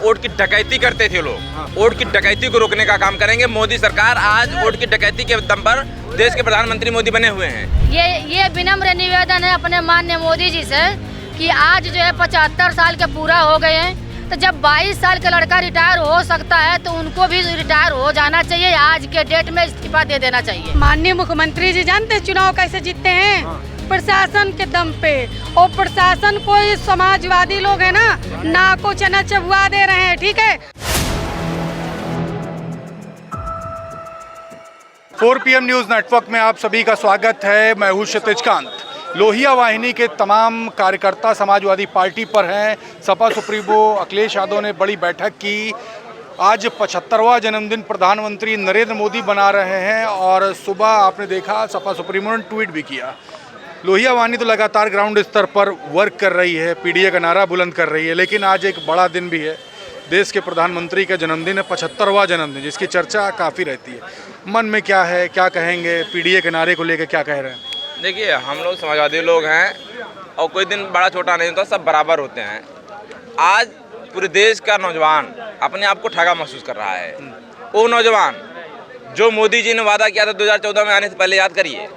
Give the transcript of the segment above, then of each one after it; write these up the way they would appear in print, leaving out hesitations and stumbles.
Vote की डकैती करते थे लोग, वोट की डकैती को रोकने का काम करेंगे। मोदी सरकार आज वोट की डकैती के दम पर देश के प्रधानमंत्री मोदी बने हुए हैं। ये विनम्र निवेदन है अपने माननीय मोदी जी से कि आज जो है 75 साल के पूरा हो गए हैं, तो जब 22 साल का लड़का रिटायर हो सकता है तो उनको भी रिटायर हो जाना चाहिए। आज के डेट में इस्तीफा दे देना चाहिए। माननीय मुख्यमंत्री जी जानते हैं चुनाव कैसे जीतते हैं? प्रशासन के दम पे। और प्रशासन को ये समाजवादी लोग है ना, नाको चना चबुआ दे रहे हैं। ठीक है। 4 PM न्यूज़ नेटवर्क में आप सभी का स्वागत है। मैं हूं क्षितिज कांत। लोहिया वाहिनी के तमाम कार्यकर्ता समाजवादी पार्टी पर हैं। सपा सुप्रीमो अखिलेश यादव ने बड़ी बैठक की। आज 75वां जन्मदिन प्रधानमंत्री नरेंद्र मोदी बना रहे हैं और सुबह आपने देखा सपा सुप्रीमो ने ट्वीट भी किया। लोहिया वाहिनी तो लगातार ग्राउंड स्तर पर वर्क कर रही है, पीडीए का नारा बुलंद कर रही है, लेकिन आज एक बड़ा दिन भी है। देश के प्रधानमंत्री का जन्मदिन है, 75वां जन्मदिन, जिसकी चर्चा काफ़ी रहती है। मन में क्या है, क्या कहेंगे? पीडीए के नारे को लेकर क्या कह रहे हैं? देखिए, हम लोग समाजवादी लोग हैं और कोई दिन बड़ा छोटा नहीं होता, सब बराबर होते हैं। आज पूरे देश का नौजवान अपने आप को ठगा महसूस कर रहा है। वो नौजवान जो मोदी जी ने वादा किया था 2014 में आने से पहले, याद करिए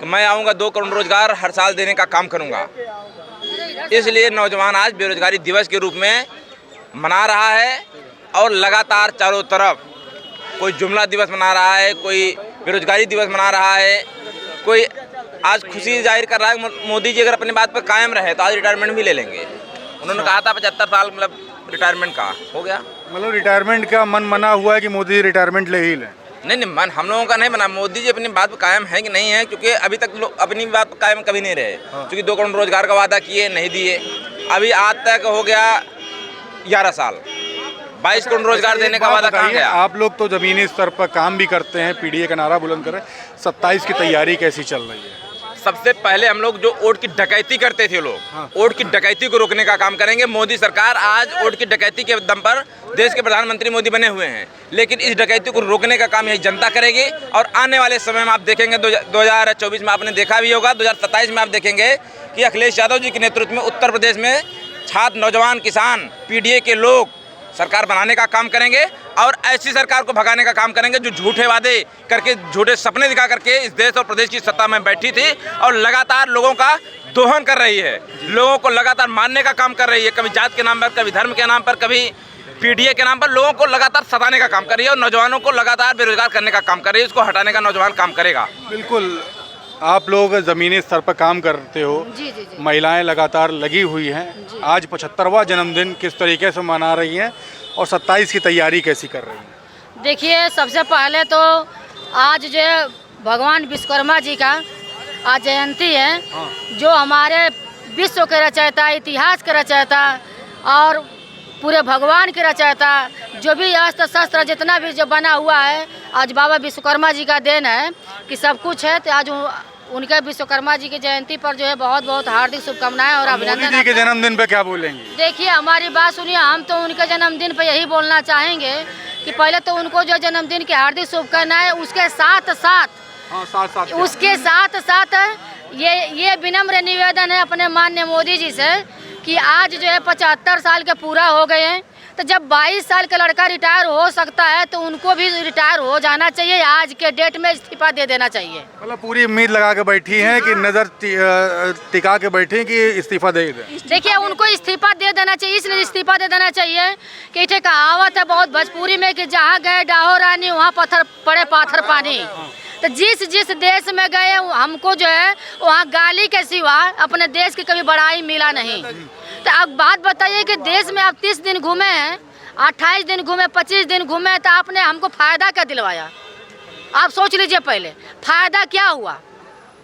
कि मैं आऊँगा 2 करोड़ रोजगार हर साल देने का काम करूँगा। इसलिए नौजवान आज बेरोजगारी दिवस के रूप में मना रहा है और लगातार चारों तरफ कोई जुमला दिवस मना रहा है, कोई बेरोजगारी दिवस मना रहा है, कोई आज खुशी जाहिर कर रहा है। मोदी जी अगर अपनी बात पर कायम रहे तो आज रिटायरमेंट भी ले लेंगे। उन्होंने कहा था 75 साल मतलब रिटायरमेंट का हो गया। मतलब रिटायरमेंट का मन मना हुआ है कि मोदी रिटायरमेंट ले ही लें? नहीं, मन हम लोगों का नहीं बना। मोदी जी अपनी बात पर कायम है कि नहीं है, क्योंकि अभी तक लोग अपनी बात पर कायम कभी नहीं रहे। क्योंकि 2 करोड़ रोजगार का वादा किए, नहीं दिए। अभी आज तक हो गया 11 साल, 22 करोड़ रोजगार देने का वादा कहाँ गया? आप लोग तो जमीनी स्तर पर काम भी करते हैं, पीडीए का नारा बुलंद कर रहे हैं। 27 की तैयारी कैसी चल रही है? सबसे पहले हम लोग जो वोट की डकैती करते थे लोग, वोट की डकैती को रोकने का काम करेंगे। मोदी सरकार आज वोट की डकैती के दम पर देश के प्रधानमंत्री मोदी बने हुए हैं, लेकिन इस डकैती को रोकने का काम यही जनता करेगी। और आने वाले समय में आप देखेंगे 2024 में आपने देखा भी होगा, 2027 में आप देखेंगे कि अखिलेश यादव जी के नेतृत्व में उत्तर प्रदेश में छात्र, नौजवान, किसान, पीडीए के लोग सरकार बनाने का काम करेंगे और ऐसी सरकार को भगाने का काम करेंगे जो झूठे वादे करके, झूठे सपने दिखा करके इस देश और प्रदेश की सत्ता में बैठी थी और लगातार लोगों का दोहन कर रही है, लोगों को लगातार मारने का काम कर रही है। कभी जात के नाम पर, कभी धर्म के नाम पर, कभी पीडीए के नाम पर लोगों को लगातार सताने का काम कर रही है और नौजवानों को लगातार बेरोजगार करने का काम कर रही है। इसको हटाने का नौजवान काम करेगा। बिल्कुल। आप लोग ज़मीनी स्तर पर काम करते हो। जी। महिलाएं लगातार लगी हुई हैं। आज 75वां जन्मदिन किस तरीके से मना रही हैं और 27 की तैयारी कैसी कर रही हैं? देखिए, सबसे पहले तो आज जो है भगवान विश्वकर्मा जी का आज जयंती है। जो हमारे विश्व के रचयिता, इतिहास के रचयिता और पूरे भगवान के रचयिता, जो भी अस्त्र शस्त्र जितना भी जो बना हुआ है, आज बाबा विश्वकर्मा जी का देन है कि सब कुछ है। तो आज उनके विश्वकर्मा जी की जयंती पर जो है बहुत बहुत हार्दिक शुभकामनाएं और अभिनंदन। मोदी जी के जन्मदिन पे क्या बोलेंगे? देखिए, हमारी बात सुनिए, हम तो उनके जन्मदिन पे यही बोलना चाहेंगे कि पहले तो उनको जो जन्मदिन की हार्दिक शुभकामनाएं, उसके साथ साथ ये विनम्र निवेदन है अपने माननीय मोदी जी से कि आज जो है 75 साल के पूरा हो गए हैं, तो जब 22 साल का लड़का रिटायर हो सकता है तो उनको भी रिटायर हो जाना चाहिए। आज के डेट में इस्तीफा दे देना चाहिए। मतलब पूरी उम्मीद लगा के बैठी हैं कि नज़र टिका के बैठी कि इस्तीफा दे दें? देखिए, उनको इस्तीफा दे देना चाहिए। इसलिए इस्तीफा दे देना चाहिए कि एक कहावत है बहुत भोजपुरी में कि जहाँ गए डाहो रानी वहाँ पत्थर पड़े पाथर पानी। तो जिस देश में गए हमको जो है वहाँ गाली के सिवा अपने देश की कभी बड़ाई मिला नहीं। तो अब बात बताइए कि देश में आप 30 दिन घूमे हैं, 28 दिन घूमे, 25 दिन घूमे, तो आपने हमको फायदा क्या दिलवाया? आप सोच लीजिए पहले, फायदा क्या हुआ?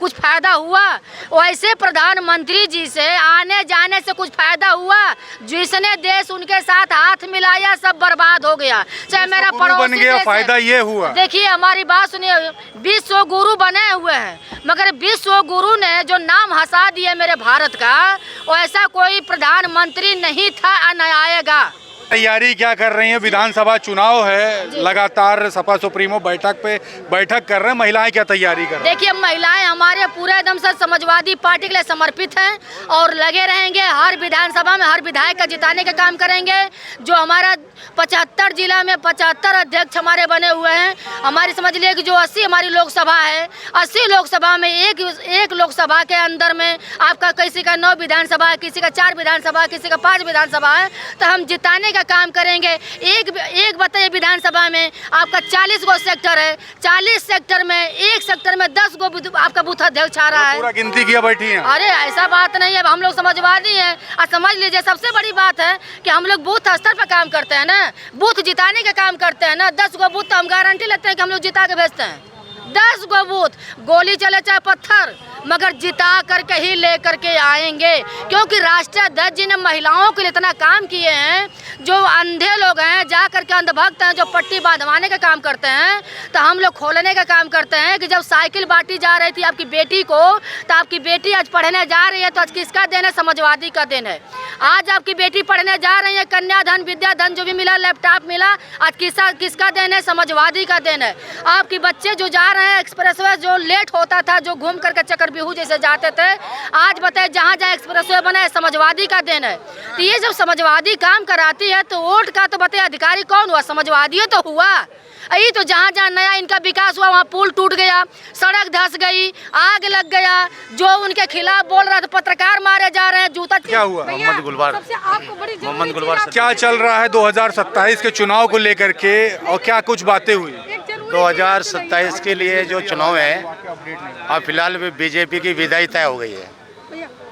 कुछ फायदा हुआ? वैसे प्रधानमंत्री जी से आने जाने से कुछ फायदा हुआ? जिसने देश उनके साथ हाथ मिलाया सब बर्बाद हो गया। चाहे मेरा पड़ोसी बन गया, फायदा ये हुआ। देखिए, हमारी बात सुनिए, विश्व गुरु बने हुए हैं, मगर विश्व गुरु ने जो नाम हंसा दिया मेरे भारत का, वैसा कोई प्रधानमंत्री नहीं था और न आएगा। तैयारी क्या कर रही है? विधानसभा चुनाव है, लगातार सपा सुप्रीमो बैठक कर रहे हैं। महिलाएं क्या तैयारी कर रही हैं? देखिए, महिलाएं हमारे पूरे एकदम से समाजवादी पार्टी के लिए समर्पित हैं और लगे रहेंगे। हर विधानसभा में हर विधायक का जिताने का काम करेंगे। जो हमारा 75 जिला में 75 अध्यक्ष हमारे बने हुए हैं। हमारी समझ लिए कि जो 80 हमारी लोकसभा है, 80 लोकसभा में एक लोकसभा के अंदर में आपका किसी का 9 विधानसभा है, किसी का 4 विधानसभा, किसी का 5 विधानसभा है, तो हम जिताने का काम करेंगे। एक बताइए, विधानसभा में आपका 40 गो सेक्टर है, 40 सेक्टर में एक सेक्टर में 10 गो आपका बूथ अध्यक्ष आ रहा है। पूरा गिनती किया बैठी है। अरे ऐसा बात नहीं है, हम लोग समझवादी हैं। और समझ लीजिए, सबसे बड़ी बात है कि हम लोग बूथ स्तर पर काम करते हैं ना, बूथ जिताने का काम करते हैं ना। 10 गो बूथ तो हम गारंटी लेते हैं कि हम लोग जिता के भेजते हैं। 10 गो बूथ, गोली चले चाहे पत्थर, मगर जिता करके ही लेकर के आएंगे। क्योंकि राष्ट्रीय अध्यक्ष जी ने महिलाओं के लिए इतना काम किए हैं। जो अंधे लोग हैं, जा करके अंधभक्त हैं, जो पट्टी बांधवाने का काम करते हैं, तो हम लोग खोलने का काम करते हैं। कि जब साइकिल बांटी जा रही थी आपकी बेटी को, तो आपकी बेटी आज पढ़ने जा रही है, तो आज किसका देन है? समाजवादी का देन है। आज आपकी बेटी पढ़ने जा रही है, कन्याधन विद्याधन जो भी मिला, लैपटॉप मिला, आज किसका देन है? समाजवादी का देन है। आपके बच्चे जो जा रहे हैं एक्सप्रेसवे, जो लेट होता था, जो घूम करके चक्कर बिहू जैसे जाते थे, आज बताए जहाँ जहाँ एक्सप्रेसवे बना है, समाजवादी का देन है। तो ये जब समाजवादी काम कराती है, तो वोट का तो बताए अधिकारी कौन हुआ? समाजवादी तो हुआ। यही तो जहाँ जहाँ नया इनका विकास हुआ, वहाँ पुल टूट गया, सड़क धंस गई, आग लग गया। जो उनके खिलाफ बोल रहा था, पत्रकार मारे जा रहे हैं, जूता। क्या हुआ? मोहम्मद गुलबार क्या चल रहा है 2027 के चुनाव को लेकर के, और क्या कुछ बातें हुई? 2027 के लिए जो चुनाव है, अब फिलहाल बीजेपी की विदाई तय हो गई है।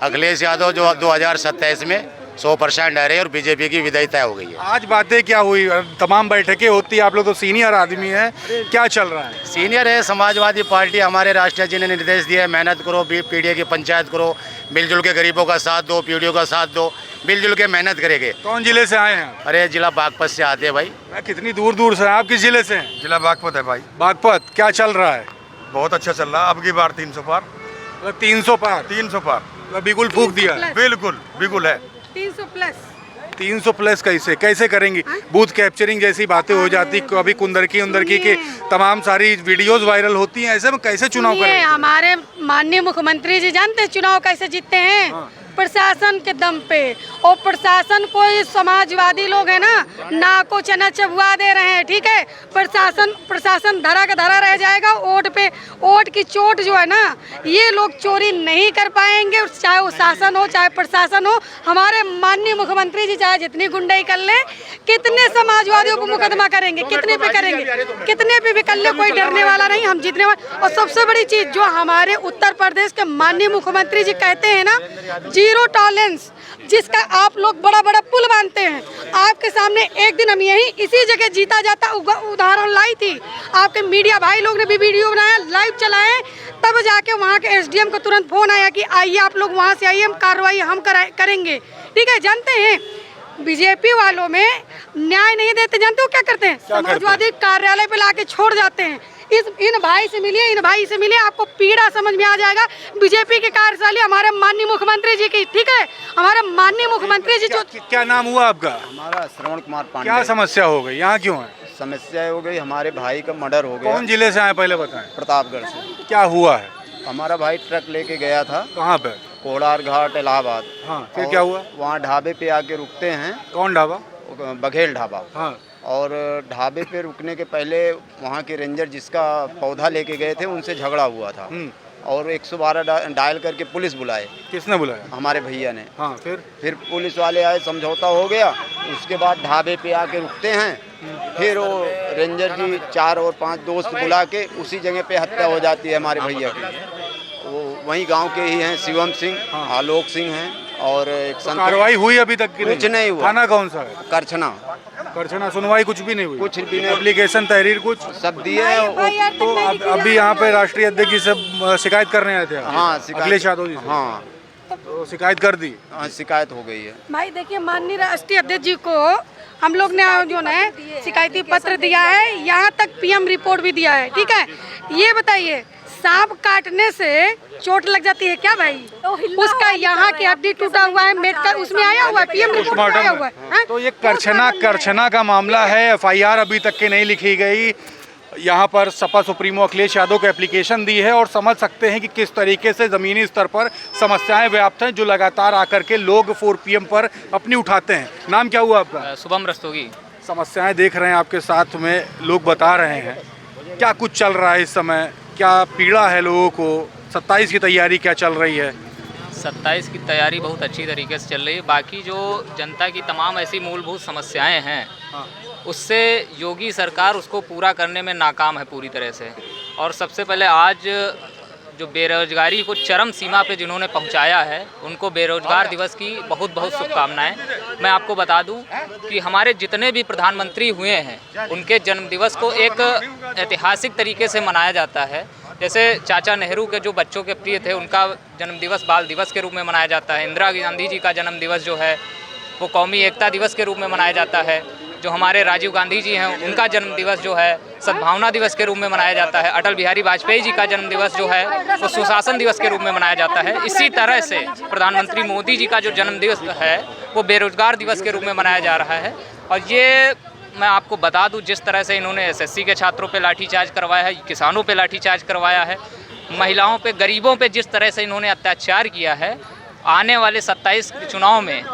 अखिलेश यादव जो 2027 में 100% आ रहे हैं और बीजेपी की विदाई तय हो गई है। आज बातें क्या हुई? तमाम बैठकें होती है, आप लोग तो सीनियर आदमी हैं, क्या चल रहा है? सीनियर है, समाजवादी पार्टी, हमारे राष्ट्रीय जी ने निर्देश दिया है, मेहनत करो, पीडीए की पंचायत करो, मिलजुल के गरीबों का साथ दो, पीडीओ का साथ दो, मिलजुल के मेहनत करेंगे। कौन जिले से आए हैं? अरे जिला बागपत से आते हैं भाई। कितनी दूर दूर से? आप किस जिले से हैं? जिला बागपत है भाई। बागपत, क्या चल रहा है? बहुत अच्छा चल रहा है। अब की बार 300 पार। 300 पार? 300 पार बिल्कुल फूक दिया। बिल्कुल है। 300 प्लस। 300 प्लस कैसे करेंगी? बूथ कैप्चरिंग जैसी बातें हो जाती, कभी कुंदरकी के तमाम सारी वीडियोस वायरल होती हैं, ऐसे में कैसे चुनाव करेंगे? हमारे माननीय मुख्यमंत्री जी जानते हैं चुनाव कैसे जीतते हैं? प्रशासन के दम पे। और प्रशासन कोई समाजवादी लोग है ना को चना चबुआ दे रहे हैं। ठीक है, प्रशासन धरा का धरा रह जाएगा। वोट पे वोट की चोट जो है ना, ये लोग चोरी नहीं कर पाएंगे। चाहे वो शासन हो चाहे प्रशासन हो, हमारे माननीय मुख्यमंत्री जी चाहे जितनी गुंडाई कर ले, कितने समाजवादियों पर मुकदमा करेंगे, कितने पे करेंगे, कितने पे भी कर ले, कोई डरने वाला नहीं, हम जीतने वाले। और सबसे बड़ी चीज जो हमारे उत्तर प्रदेश के माननीय मुख्यमंत्री जी कहते हैं ना, 0 टॉलरेंस, जिसका आप लोग बड़ा बड़ा पुल बांधते हैं। आपके सामने एक दिन हम यही इसी जगह जीता जाता उदाहरण लाई थी। आपके मीडिया भाई लोग ने भी वीडियो बनाया, लाइव चलाए, तब जाके वहाँ के एसडीएम को तुरंत फोन आया कि आइए आप लोग वहाँ से आइए, हम कार्रवाई हम करेंगे। ठीक है, जानते हैं बीजेपी वालों में न्याय नहीं देते, जानते हो क्या करते हैं? समाजवादी कार्यालय पे लाके छोड़ जाते हैं। इन भाई से मिलिए, आपको पीड़ा समझ में आ जाएगा। बीजेपी की कार्यशाला हमारे माननीय मुख्यमंत्री जी की। ठीक है, हमारे माननीय मुख्यमंत्री जी जो क्या नाम हुआ आपका? हमारा श्रवण कुमार पांडे। क्या समस्या हो गई? यहाँ क्यों है? समस्या हो गई, हमारे भाई का मर्डर हो गया। कौन जिले से आए पहले बताएं? प्रतापगढ़ से। क्या हुआ है? हमारा भाई ट्रक लेके गया था। कहाँ पे? कोड़ार घाट, इलाहाबाद। हाँ, फिर क्या हुआ? वहाँ ढाबे पे आके रुकते हैं। कौन ढाबा? बघेल ढाबा। हाँ। और ढाबे पे रुकने के पहले वहाँ के रेंजर जिसका पौधा लेके गए थे, उनसे झगड़ा हुआ था और 112 डायल करके पुलिस बुलाए। किसने बुलाया? हमारे भैया ने। हाँ, फिर पुलिस वाले आए, समझौता हो गया। उसके बाद ढाबे पे आके रुकते हैं। फिर वो रेंजर जी 4 और 5 दोस्त बुला के उसी जगह पे हत्या हो जाती है हमारे भैया की। वो वहीं गांव के ही हैं, शिवम सिंह, आलोक सिंह हैं और एक कार्रवाई हुई अभी तक की? कुछ नहीं हुआ। थाना कौन सा है? करछना। सुनवाई कुछ भी नहीं हुई? कुछ भी नहीं। एप्लीकेशन तहरीर कुछ सब दिए हैं। तो अभी यहाँ पे राष्ट्रीय अध्यक्ष जी सब शिकायत करने आए थे? हाँ, अखिलेश यादव जी। हाँ, तो शिकायत कर दी? हाँ, शिकायत हो गई है। भाई देखिए, माननीय राष्ट्रीय अध्यक्ष जी को हम लोग ने जो है शिकायती पत्र दिया है, यहाँ तक पीएम रिपोर्ट भी दिया है। ठीक है, ये बताइए सांप काटने से चोट लग जाती है क्या भाई? उसका यहाँ की हड्डी टूटा हुआ है, मेडिकल उसमें आया हुआ है, पीएम रिपोर्ट में आया हुआ है। हाँ? तो ये करछना का मामला है, एफआईआर अभी तक की नहीं लिखी गई। यहाँ पर सपा सुप्रीमो अखिलेश यादव को एप्लीकेशन दी है और समझ सकते हैं कि किस तरीके से ज़मीनी स्तर पर समस्याएं व्याप्त हैं जो लगातार आकर के लोग 4 PM पर अपनी उठाते हैं। नाम क्या हुआ आपका? शुभम रस्तोगी। समस्याएं देख रहे हैं आपके साथ में, लोग बता रहे हैं क्या कुछ चल रहा है इस समय, क्या पीड़ा है लोगों को? 27 की तैयारी क्या चल रही है? 27 की तैयारी बहुत अच्छी तरीके से चल रही है। बाकी जो जनता की तमाम ऐसी मूलभूत समस्याएं हैं उससे योगी सरकार उसको पूरा करने में नाकाम है पूरी तरह से। और सबसे पहले आज जो बेरोजगारी को चरम सीमा पे जिन्होंने पहुंचाया है उनको बेरोजगार दिवस की बहुत बहुत शुभकामनाएं। मैं आपको बता दूं कि हमारे जितने भी प्रधानमंत्री हुए हैं उनके जन्मदिवस को एक ऐतिहासिक तरीके से मनाया जाता है। जैसे चाचा नेहरू के जो बच्चों के प्रिय थे उनका जन्मदिवस बाल दिवस के रूप में मनाया जाता है। इंदिरा गांधी जी का जन्मदिवस जो है वो कौमी एकता दिवस के रूप में मनाया जाता है। जो हमारे राजीव गांधी जी हैं उनका जन्मदिवस जो है सद्भावना दिवस के रूप में मनाया जाता है। अटल बिहारी वाजपेयी जी का जन्मदिवस जो है वो सुशासन दिवस के रूप में मनाया जाता है। इसी तरह से प्रधानमंत्री मोदी जी का जो जन्मदिवस है वो बेरोजगार दिवस के रूप में मनाया जा रहा है। और ये मैं आपको बता दूं जिस तरह से इन्होंने एसएससी के छात्रों पे लाठीचार्ज करवाया है, किसानों पे लाठीचार्ज करवाया है, महिलाओं पे, गरीबों पे जिस तरह से इन्होंने अत्याचार किया है, आने वाले 27 चुनाव में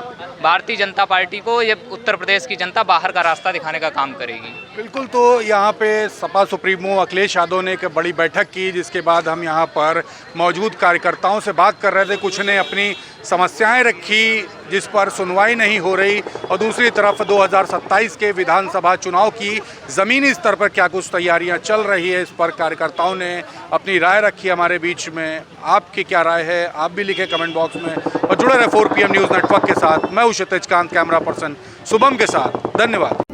भारतीय जनता पार्टी को ये उत्तर प्रदेश की जनता बाहर का रास्ता दिखाने का काम करेगी। बिल्कुल। तो यहाँ पे सपा सुप्रीमो अखिलेश यादव ने एक बड़ी बैठक की जिसके बाद हम यहाँ पर मौजूद कार्यकर्ताओं से बात कर रहे थे। कुछ ने अपनी समस्याएं रखी जिस पर सुनवाई नहीं हो रही और दूसरी तरफ 2027 के विधानसभा चुनाव की ज़मीनी स्तर पर क्या कुछ तैयारियां चल रही है इस पर कार्यकर्ताओं ने अपनी राय रखी हमारे बीच में। आपकी क्या राय है आप भी लिखें कमेंट बॉक्स में और जुड़े रहे 4 PM न्यूज़ नेटवर्क के साथ। मैं हूं क्षितिज कांत, कैमरा पर्सन शुभम के साथ। धन्यवाद।